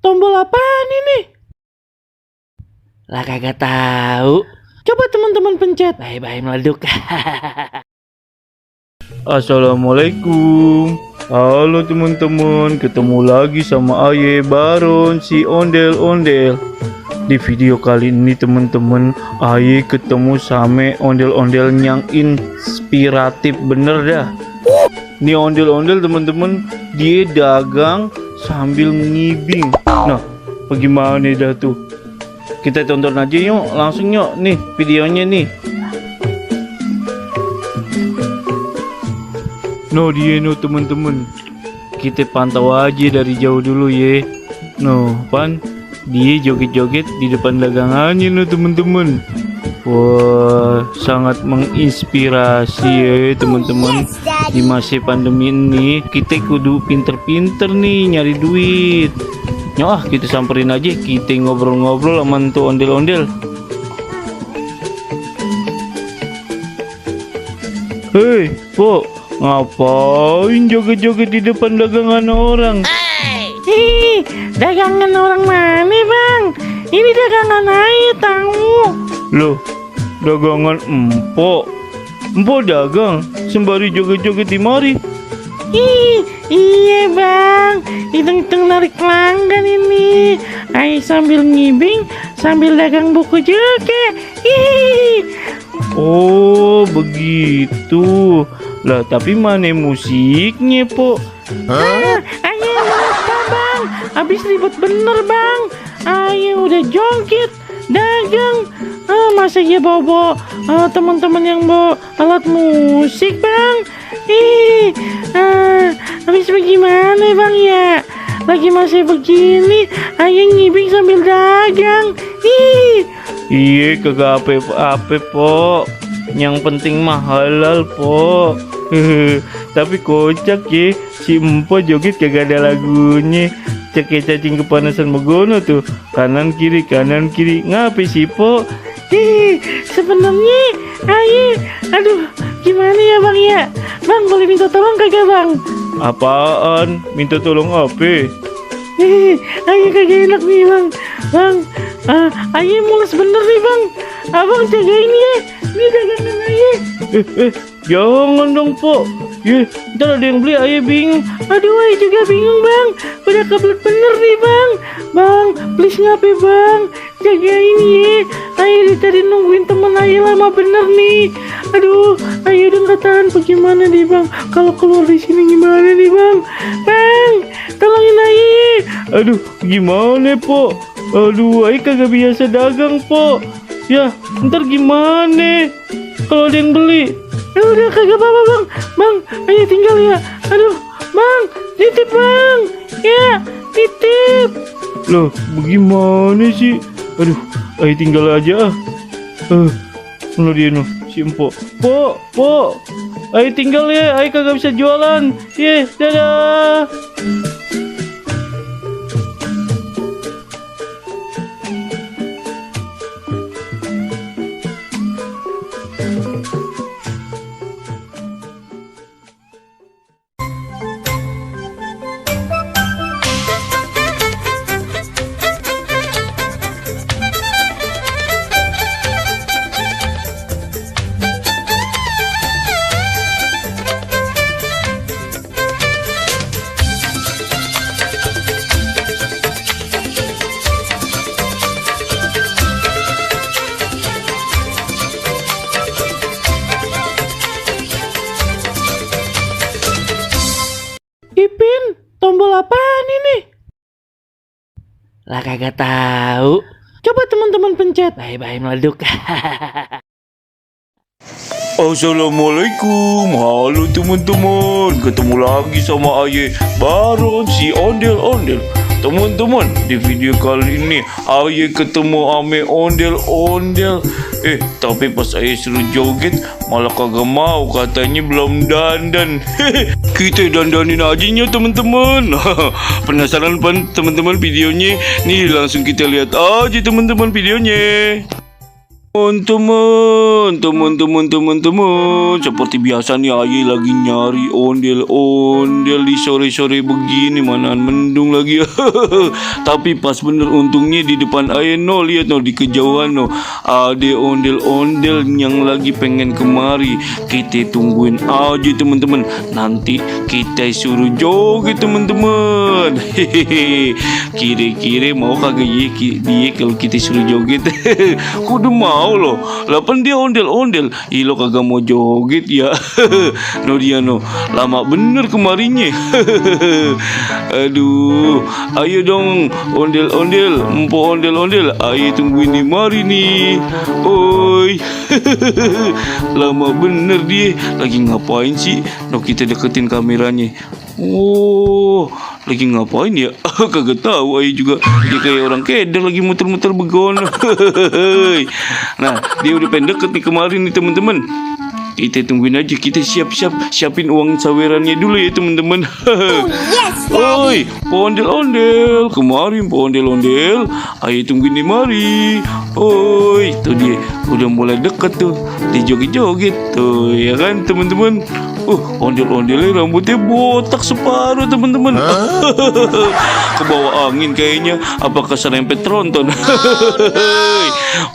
tombol apaan ini? Lah kagak tahu. Coba teman-teman pencet. Bye-bye meleduk. Assalamualaikum. Halo teman-teman, ketemu lagi sama Aye Baron si ondel-ondel. Di video kali ini teman-teman, Aye ketemu sama ondel-ondel yang inspiratif bener dah. Nih ondel-ondel teman-teman, dia dagang sambil ngibing. Nah, bagaimana dah tuh? Kita tonton aja yuk, langsung yuk nih videonya nih. No dia no teman-teman, kita pantau aja dari jauh dulu ya. No pan, dia joget-joget di depan dagangannya no teman-teman. Wah, sangat menginspirasi ya teman-teman. Di masa pandemi ini kita kudu pinter-pinter nih nyari duit. Nah, kita samperin aja, kita ngobrol-ngobrol sama tuh ondel-ondel. Hei, Po, ngapain joget-joget di depan dagangan orang? Ih, dagangan orang mana bang? Ini dagangan Aye tahu. Loh, dagangan empok. Empok dagang sembari joget-joget di mari. Iya bang, hitung-hitung narik pelanggan ini. Aye sambil ngibing, sambil dagang buku juga. Ih. Oh, begitu. Lah, tapi mana musiknya, Po? Aye lupa bang, habis ribet bener bang. Aye udah joget, dagang. Masa ya bawa teman-teman yang bawa alat musik bang? Habis bagaimana bang ya? Lagi masih begini, Aye ngibing sambil dagang. Iya, kagak apa-apa, Po. Yang penting mah halal, Po. Tapi kocak ya, si Empo joget kagak ada lagunya. Cek cacing kepanasan megono tuh, kanan kiri ngapain sih, Po? Sebenarnya Aye, aduh gimana ya bang ya? Bang boleh minta tolong kagak bang? Apaan? Minta tolong apa? Aye kagak enak nih bang. Bang, Aye mules bener nih bang. Abang jagain ya, ini dagangan Aye. Jangan dong, Po. Ntar ada yang beli, Aye bingung. Aduh Aye juga bingung bang. Udah kebelet bener nih bang. Bang, please ngapain bang? Jagain ya. Aye dari tadi nungguin temen Aye lama bener nih. Aduh, Aye udah gak tahan. Bagaimana nih bang? Kalau keluar di sini gimana nih bang? Bang, tolongin Aye. Aduh, gimana, Po? Aduh, Aye kagak biasa dagang, Po. Ya, ntar gimana kalau ada yang beli? Ya udah kagak apa-apa bang. Bang, Aye tinggal ya. Aduh, bang, titip bang. Ya, titip. Loh, bagaimana sih? Aduh, Aye tinggal aja. Lo dia no, si Empo. Po, Aye tinggal ya. Aye kagak bisa jualan. Dadah. Ipin, tombol apaan ini? Lah kagak tahu. Coba teman-teman pencet. Bye-bye meleduk. Assalamualaikum, halo teman-teman. Ketemu lagi sama Aye Baron si ondel-ondel. Teman-teman, di video kali ini Aye ketemu ame ondel-ondel. Tapi pas Aye suruh joget malah kagak mau, katanya belum dandan. Kita dandanin aja nya teman-teman. Penasaran pan teman-teman videonya? Nih langsung kita lihat aja teman-teman videonya. Teman-teman, seperti biasa nih Aye lagi nyari ondel-ondel di sore-sore begini, manaan mendung lagi. Tapi pas bener untungnya di depan Aye lihat di kejauhan ada ondel-ondel yang lagi pengen kemari. Kita tungguin aja teman-teman, nanti kita suruh joget teman-teman. Kira-kira mau kagak dia kalau kita suruh joget? Kudu mau loh, lapan dia ondel-ondel, lo kagak mau joget ya. Dia lama bener kemarinnya. Aduh, ayo dong ondel-ondel, empo ondel-ondel, ayo tungguin di mari nih. Oi. Lama bener dia, lagi ngapain sih? Kita deketin kameranya. Oh, lagi ngapain ya? Kagak tahu ayo juga. Dia kayak orang keder lagi muter-muter begon. Nah, dia udah pengen deket nih kemarin nih teman-teman. Kita tungguin aja, kita siapin uang sawerannya dulu ya teman-teman. Oi, ondel-ondel, kemarin ondel-ondel, ayo tungguin di mari. Oi, tuh dia udah mulai deket tuh, dia joget-joget tuh, ya kan teman-teman. Ondel-ondelnya rambutnya botak separuh teman-teman. Kebawa angin kayaknya, apakah serempet tronton?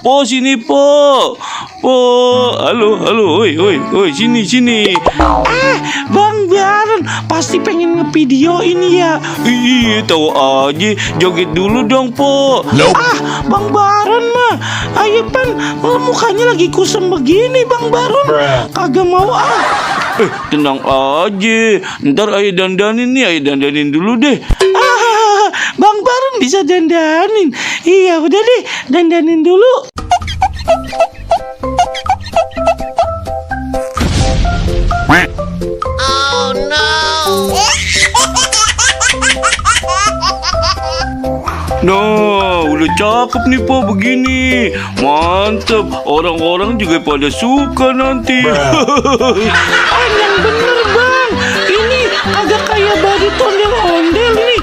Po sini po, halo, oi, sini. Bang Baron pasti pengen ngevideoin ya. Iya, tahu aja, joget dulu dong po. Bang Baron mah, ayo pan, mukanya lagi kusam begini Bang Baron, kagak mau tenang aja, ntar ayo dandanin dulu deh. Bang Baron bisa dandanin. Iya udah deh, dandanin dulu. Oh no. Nah, udah cakep nih po begini. Mantep, orang-orang juga pada suka nanti. Yang bener bang, ini agak kayak badut ondel-ondel nih.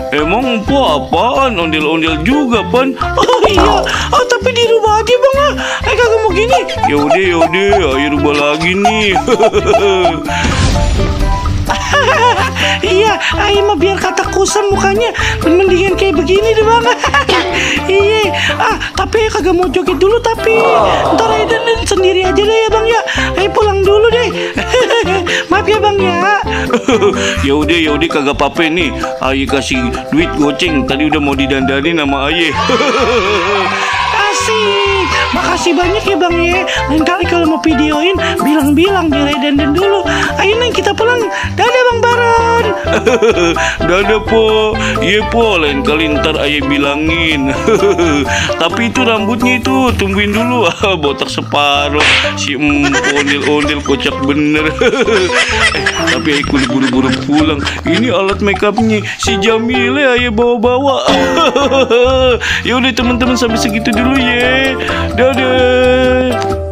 Emang po apaan? Ondel-ondel juga pan. Oh iya, tapi dirubah aja bang lah. Kagak mau gini. Yaudah, ayo rubah lagi nih. Iya, ayo mah biar kata kusam mukanya, mendingan kayak begini deh bang. Iya, tapi kagak mau joget dulu tapi. Ntar ayo dandan sendiri aja deh ya bang ya. Ayo pulang dulu deh. Maaf ya bang ya. Yaudah kagak apa-apa nih. Ayo kasih duit goceng. Tadi udah mau didandanin sama Aye. Asik, makasih banyak ya bang ya. Lain kali kalau mau videoin bilang-bilang biar ayo dandan dulu. Ayo neng kita pulang. Dadah bang Baron. Dadah po. Iya po, lain kali ntar Aye bilangin. Tapi itu rambutnya itu tungguin dulu. Botak separuh. Si ondel-ondel kocak bener. Tapi Aye kudu buru-buru pulang. Ini alat makeupnya si Jamile Aye bawa-bawa. Yaudah teman-teman, sampai segitu dulu ya. Dadah.